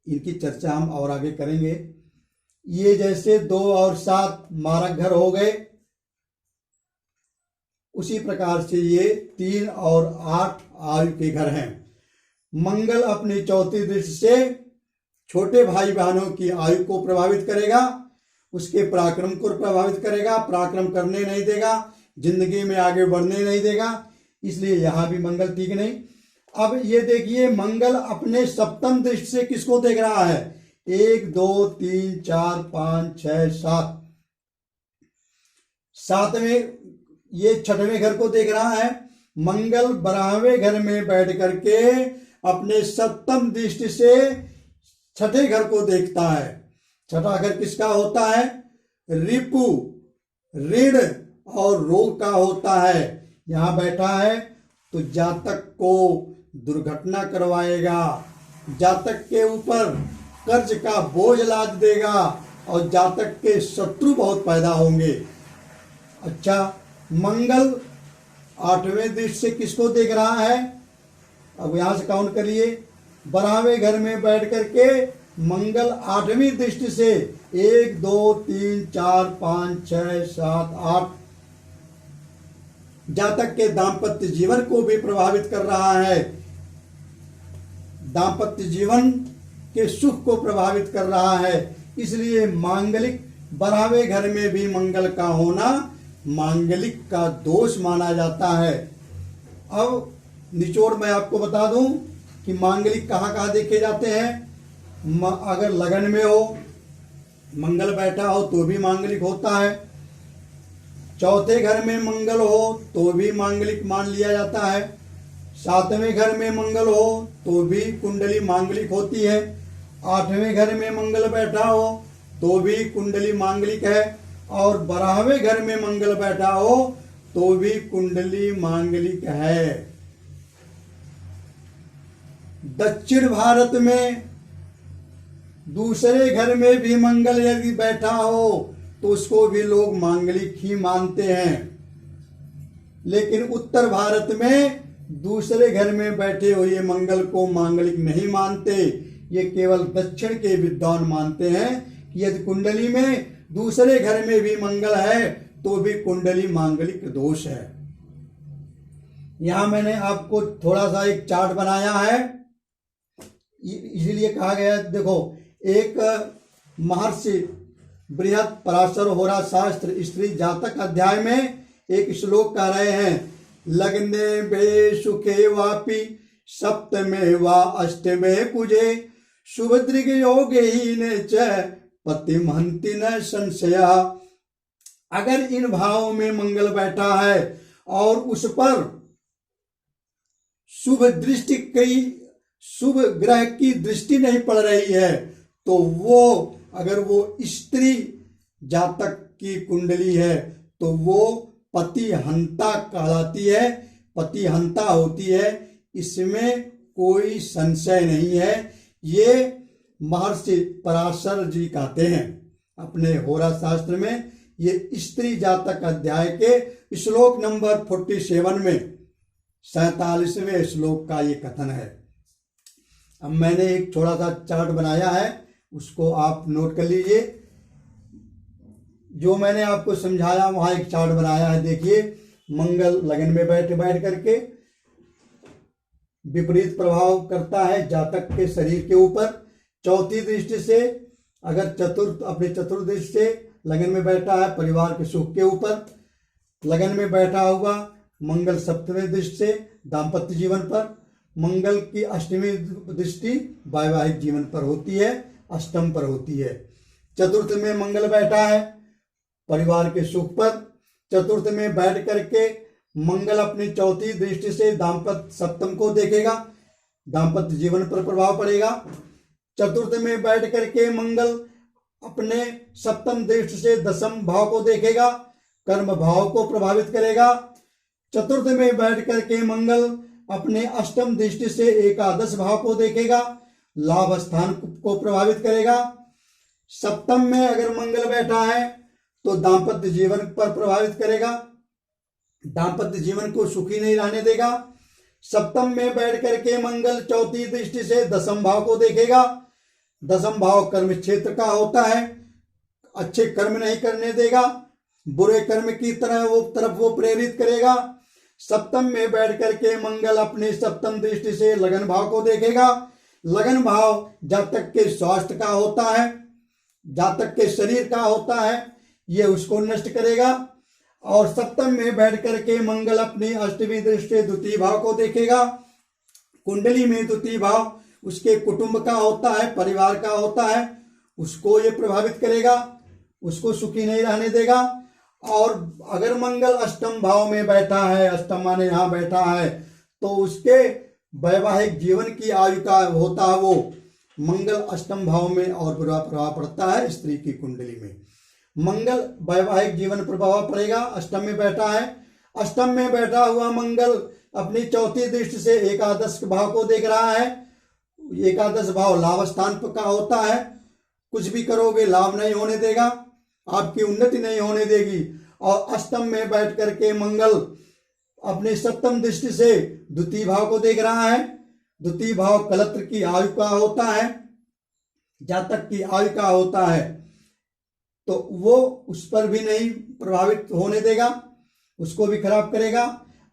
इनकी चर्चा हम और आगे करेंगे। ये जैसे 2 और 7 मारक घर हो गए, उसी प्रकार से ये 3 और 8 आयु के घर हैं। मंगल अपनी चौथी दृष्टि से छोटे भाई बहनों की आयु को प्रभावित करेगा, उसके पराक्रम को प्रभावित करेगा, पराक्रम करने नहीं देगा, जिंदगी में आगे बढ़ने नहीं देगा, इसलिए यहां भी मंगल ठीक नहीं। अब ये देखिए, मंगल अपने सप्तम दृष्टि से किसको देख रहा है? 1 2 3 4 5 6 7, सातवें, ये छठवें घर को देख रहा है। मंगल 12वें घर में बैठ करके अपने सप्तम दृष्टि से छठे घर को देखता है। छठा घर किसका होता है? रिपु, ऋण और रोग का होता है। यहां बैठा है तो जातक को दुर्घटना करवाएगा, जातक के ऊपर कर्ज का बोझ लाद देगा और जातक के शत्रु बहुत पैदा होंगे। अच्छा, मंगल 8वें दृष्टि से किसको देख रहा है? अब यहां से काउंट करिए, 12वें घर में बैठ करके मंगल 8वीं दृष्टि से 1 2 3 4 5 6 7 8 जातक के दाम्पत्य जीवन को भी प्रभावित कर रहा है, दाम्पत्य जीवन के सुख को प्रभावित कर रहा है। इसलिए मांगलिक 12वें घर में भी मंगल का होना मांगलिक का दोष माना जाता है। अब निचोड़ मैं आपको बता दूं कि मांगलिक कहाँ कहाँ देखे जाते हैं। अगर लगन में हो, मंगल बैठा हो तो भी मांगलिक होता है। चौथे घर में मंगल हो तो भी मांगलिक मान लिया जाता है। 7वें घर में मंगल हो तो भी कुंडली मांगलिक होती है। 8वें घर में मंगल बैठा हो तो भी कुंडली मांगलिक है, और 12वें घर में मंगल बैठा हो तो भी कुंडली मांगलिक है। दक्षिण भारत में दूसरे घर में भी मंगल यदि बैठा हो तो उसको भी लोग मांगलिक ही मानते हैं, लेकिन उत्तर भारत में दूसरे घर में बैठे हुए मंगल को मांगलिक नहीं मानते। ये केवल दक्षिण के विद्वान मानते हैं कि यदि कुंडली में दूसरे घर में भी मंगल है तो भी कुंडली मांगलिक दोष है। यहां मैंने आपको थोड़ा सा एक चार्ट बनाया है, इसीलिए कहा गया, देखो, एक महर्षि बृहद पराशर होरा शास्त्र स्त्री जातक अध्याय में एक श्लोक कह रहे हैं, लग्ने बे सुखे वापी सप्तमे वा अष्टमे कुजे शुभ दृग योगे ही ने च पतिमहंति न संशया। अगर इन भावों में मंगल बैठा है और उस पर शुभ दृष्टि, कई शुभ ग्रह की दृष्टि नहीं पड़ रही है, तो वो, अगर वो स्त्री जातक की कुंडली है तो वो पति हंता कहलाती है, पति हंता होती है, इसमें कोई संशय नहीं है। ये महर्षि पराशर जी कहते हैं अपने होरा शास्त्र में, ये स्त्री जातक अध्याय के श्लोक नंबर 47 में 47वें श्लोक का ये कथन है। अब मैंने एक थोड़ा सा चार्ट बनाया है, उसको आप नोट कर लीजिए। जो मैंने आपको समझाया वहां एक चार्ट बनाया है, देखिए, मंगल लगन में बैठ करके विपरीत प्रभाव करता है जातक के शरीर के ऊपर। चौथी दृष्टि से, अगर अपने चतुर्थ दृष्टि से लगन में बैठा है परिवार के सुख के ऊपर। लगन में बैठा हुआ मंगल सप्तमी दृष्टि से दाम्पत्य जीवन पर। मंगल की अष्टमी दृष्टि वैवाहिक जीवन पर होती है, अष्टम पर होती है। चतुर्थ में मंगल बैठा है परिवार के सुख पर। चतुर्थ में बैठ करके मंगल अपनी चौथी दृष्टि से दाम्पत्य सप्तम को देखेगा, दाम्पत्य जीवन पर प्रभाव पड़ेगा। चतुर्थ में बैठ करके मंगल अपने सप्तम दृष्टि से दसम भाव को देखेगा, कर्म भाव को प्रभावित करेगा। चतुर्थ में बैठ करके मंगल अपने अष्टम दृष्टि से एकादश भाव को देखेगा, लाभ स्थान को प्रभावित करेगा। सप्तम में अगर मंगल बैठा है तो दाम्पत्य जीवन पर प्रभावित करेगा, दाम्पत्य जीवन को सुखी नहीं रहने देगा। सप्तम में बैठ करके मंगल चौथी दृष्टि से दसम भाव को देखेगा, दसम भाव कर्म क्षेत्र का होता है, अच्छे कर्म नहीं करने देगा, बुरे कर्म की तरफ वो प्रेरित करेगा। सप्तम में बैठ करके मंगल अपनी सप्तम दृष्टि से लगन भाव को देखेगा। लगन भाव जातक के स्वास्थ्य का होता है, जातक के शरीर का होता है, ये उसको नष्ट करेगा। और सप्तम में बैठ करके मंगल अपनी अष्टमी दृष्टि से द्वितीय भाव को देखेगा। कुंडली में द्वितीय भाव उसके कुटुंब का होता है, परिवार का होता है, उसको ये प्रभावित करेगा, उसको सुखी नहीं रहने देगा। और अगर मंगल अष्टम भाव में बैठा है, अष्टम माने यहाँ बैठा है, तो उसके वैवाहिक जीवन की आयु का होता है वो मंगल अष्टम भाव में और बुरा प्रभाव पड़ता है स्त्री की कुंडली में। मंगल वैवाहिक जीवन प्रभाव पड़ेगा, अष्टम में बैठा है। अष्टम में बैठा हुआ मंगल अपनी चौथी दृष्टि से एकादश भाव को देख रहा है। एकादश भाव लाभ स्थान का होता है, कुछ भी करोगे लाभ नहीं होने देगा, आपकी उन्नति नहीं होने देगी। और अष्टम में बैठ करके मंगल अपने सप्तम दृष्टि से द्वितीय भाव को देख रहा है। द्वितीय भाव कलत्र की आयु का होता है, जातक की आयु का होता है, तो वो उस पर भी नहीं प्रभावित होने देगा, उसको भी खराब करेगा।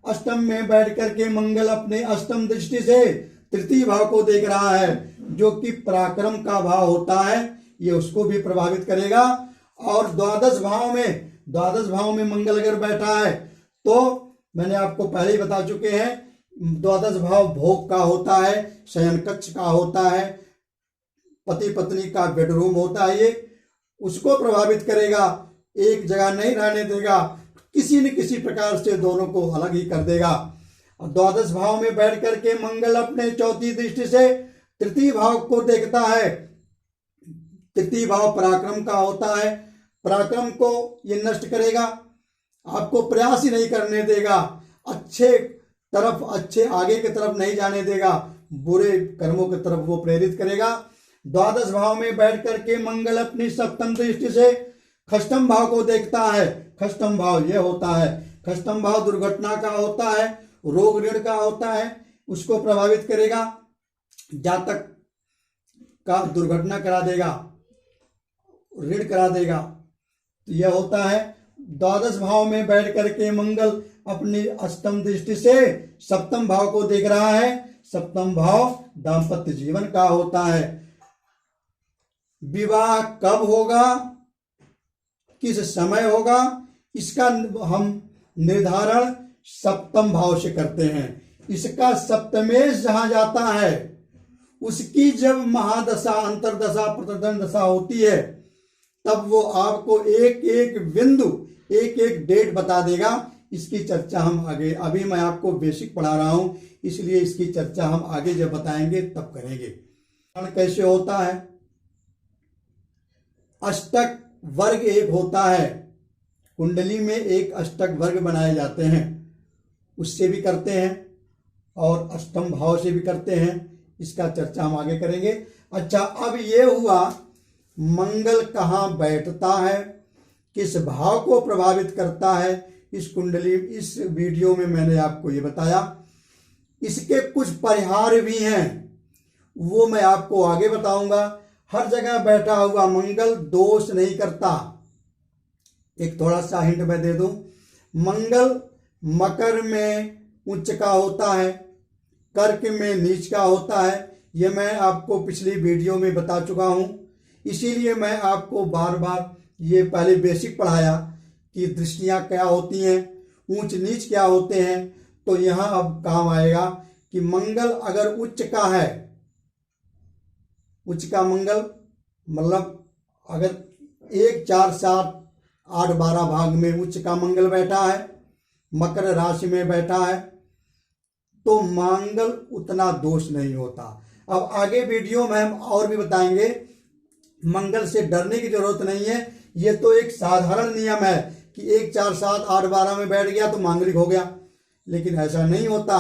अष्टम में बैठ करके मंगल अपने अष्टम दृष्टि से तृतीय भाव को देख रहा है, जो कि पराक्रम का भाव होता है, ये उसको भी प्रभावित करेगा। और द्वादश भाव में मंगल अगर बैठा है, तो मैंने आपको पहले ही बता चुके हैं, द्वादश भाव भोग का होता है, शयन कक्ष का होता है, पति पत्नी का बेडरूम होता है, ये उसको प्रभावित करेगा, एक जगह नहीं रहने देगा, किसी न किसी प्रकार से दोनों को अलग ही कर देगा। और द्वादश भाव में बैठ करके मंगल अपने चौथी दृष्टि से तृतीय भाव को देखता है। तृतीय भाव पराक्रम का होता है, पराक्रम को ये नष्ट करेगा, आपको प्रयास ही नहीं करने देगा, अच्छे आगे की तरफ नहीं जाने देगा, बुरे कर्मों की तरफ वो प्रेरित करेगा। द्वादश भाव में बैठ करके मंगल अपनी सप्तम दृष्टि से खष्टम भाव को देखता है। खष्टम भाव ये होता है, खष्टम भाव दुर्घटना का होता है, रोग ऋण का होता है, उसको प्रभावित करेगा, जातक का दुर्घटना करा देगा, ऋण करा देगा, तो यह होता है। द्वादश भाव में बैठ करके मंगल अपनी अष्टम दृष्टि से सप्तम भाव को देख रहा है। सप्तम भाव दाम्पत्य जीवन का होता है। विवाह कब होगा, किस समय होगा, इसका हम निर्धारण सप्तम भाव से करते हैं। इसका सप्तमेश जहां जाता है, उसकी जब महादशा, अंतरदशा, प्रतिदंड दशा होती है, तब वो आपको एक एक बिंदु, एक एक डेट बता देगा। इसकी चर्चा हम आगे, अभी मैं आपको बेसिक पढ़ा रहा हूं, इसलिए इसकी चर्चा हम आगे जब बताएंगे तब करेंगे। कैसे होता है, अष्टक वर्ग एक होता है, कुंडली में एक अष्टक वर्ग बनाए जाते हैं, उससे भी करते हैं और अष्टम भाव से भी करते हैं, इसका चर्चा हम आगे करेंगे। अच्छा, अब ये हुआ मंगल कहाँ बैठता है, किस भाव को प्रभावित करता है, इस कुंडली, इस वीडियो में मैंने आपको ये बताया। इसके कुछ परिहार भी हैं, वो मैं आपको आगे बताऊंगा। हर जगह बैठा हुआ मंगल दोष नहीं करता। एक थोड़ा सा हिंट मैं दे दूं, मंगल मकर में उच्च का होता है, कर्क में नीच का होता है, ये मैं आपको पिछली वीडियो में बता चुका हूं। इसीलिए मैं आपको बार बार ये पहले बेसिक पढ़ाया कि दृष्टियां क्या होती हैं, ऊंच नीच क्या होते हैं। तो यहाँ अब काम आएगा कि मंगल अगर उच्च का है, उच्च का मंगल मतलब अगर 1, 4, 7, 8, 12 भाग में उच्च का मंगल बैठा है, मकर राशि में बैठा है, तो मंगल उतना दोष नहीं होता। अब आगे वीडियो में हम और भी बताएंगे, मंगल से डरने की जरूरत नहीं है। ये तो एक साधारण नियम है कि 1, 4, 7, 8, 12 में बैठ गया तो मांगलिक हो गया, लेकिन ऐसा नहीं होता।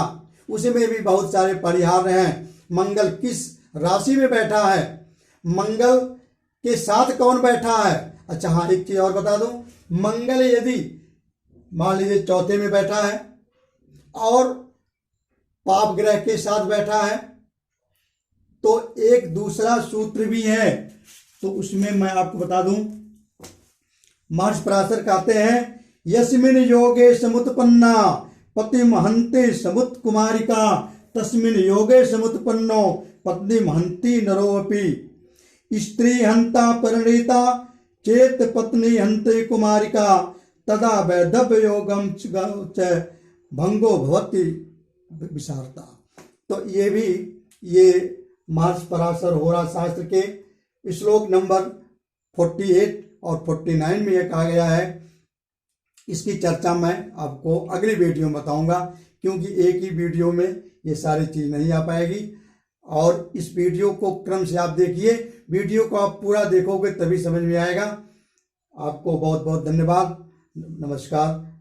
उसमें भी बहुत सारे परिहार हैं। मंगल किस राशि में बैठा है, मंगल के साथ कौन बैठा है। अच्छा हाँ, एक चीज और बता दूं, मंगल यदि मान लीजिए चौथे में बैठा है और पाप ग्रह के साथ बैठा है, तो एक दूसरा सूत्र भी है, तो उसमें मैं आपको बता दूं, महर्षि पराशर कहते हैं यस्मिन योगे समुत्पन्ना पति महंते समुत कुमारिका तस्मिन योगे समुत्पन्नो पत्नी महंती नरोपि स्त्री हंता परिणीता चेत पत्नी हंते कुमारिका तदा वैधव्य योगम च भंगो भवति विसारता। तो ये महर्षि पराशर होरा शास्त्र के श्लोक नंबर 48 और 49 में यह कहा गया है। इसकी चर्चा मैं आपको अगली वीडियो में बताऊंगा, क्योंकि एक ही वीडियो में ये सारी चीज नहीं आ पाएगी। और इस वीडियो को क्रम से आप देखिए, वीडियो को आप पूरा देखोगे तभी समझ में आएगा। आपको बहुत बहुत धन्यवाद, नमस्कार।